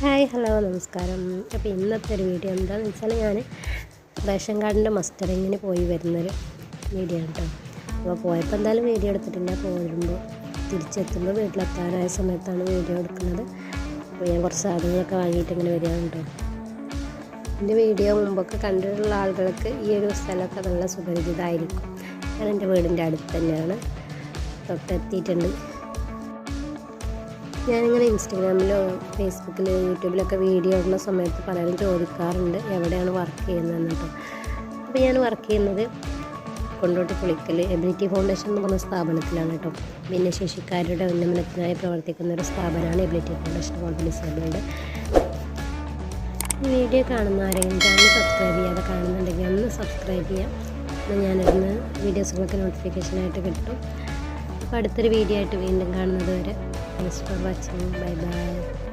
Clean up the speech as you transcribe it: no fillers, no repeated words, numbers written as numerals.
Hi hello നമസ്കാരം. അപ്പോൾ ഇന്നത്തെ ഒരു വീഡിയോ എന്താണെന്ന് വെച്ചാൽ ഞാൻ റേഷൻ കാർഡിൻ്റെ മസ്റ്ററിങ്ങിന് പോയി വരുന്നൊരു വീഡിയോ ആണ് കേട്ടോ. അപ്പോൾ പോയപ്പോൾ എന്തായാലും വീഡിയോ എടുത്തിട്ടില്ല. പോരുമ്പോൾ തിരിച്ചെത്തുമ്പോൾ വീട്ടിലെത്താനായ സമയത്താണ് വീഡിയോ എടുക്കുന്നത്. അപ്പോൾ ഞാൻ കുറച്ച് സാധനങ്ങളൊക്കെ വാങ്ങിയിട്ട് ഇങ്ങനെ വരികയാണ് കേട്ടോ. എൻ്റെ വീഡിയോ മുമ്പൊക്കെ കണ്ടിട്ടുള്ള ആളുകൾക്ക് ഈ ഒരു സ്ഥലമൊക്കെ നല്ല സുപരിചിതമായിരിക്കും. ഞാൻ എൻ്റെ വീടിൻ്റെ അടുത്ത് തന്നെയാണ്, തൊട്ടെത്തിയിട്ടുണ്ട്. ഞാനിങ്ങനെ ഇൻസ്റ്റഗ്രാമിലോ ഫേസ്ബുക്കിലോ യൂട്യൂബിലൊക്കെ വീഡിയോ ഇടുന്ന സമയത്ത് പലരും ചോദിക്കാറുണ്ട് എവിടെയാണ് വർക്ക് ചെയ്യുന്നതെന്ന് കേട്ടോ. അപ്പോൾ ഞാൻ വർക്ക് ചെയ്യുന്നത് കൊണ്ടോട്ടി പുളിക്കൽ എബിലിറ്റി ഫൗണ്ടേഷൻ എന്ന് പറഞ്ഞ സ്ഥാപനത്തിലാണ് കേട്ടോ. ഭിന്നശേഷിക്കാരുടെ ഉന്നമനത്തിനായി പ്രവർത്തിക്കുന്ന ഒരു സ്ഥാപനമാണ് ability foundation for the disabled. ഈ വീഡിയോ കാണുന്ന ആരെങ്കിലും ചാനൽ സബ്സ്ക്രൈബ് ചെയ്യാതെ കാണുന്നുണ്ടെങ്കിൽ ഒന്ന് സബ്സ്ക്രൈബ് ചെയ്യാം. എന്നാൽ ഞാനിടുന്ന വീഡിയോസുകളൊക്കെ നോട്ടിഫിക്കേഷനായിട്ട് കിട്ടും. അപ്പോൾ അടുത്തൊരു വീഡിയോ ആയിട്ട് വീണ്ടും കാണുന്നത് വരെ thanks for watching. Bye bye.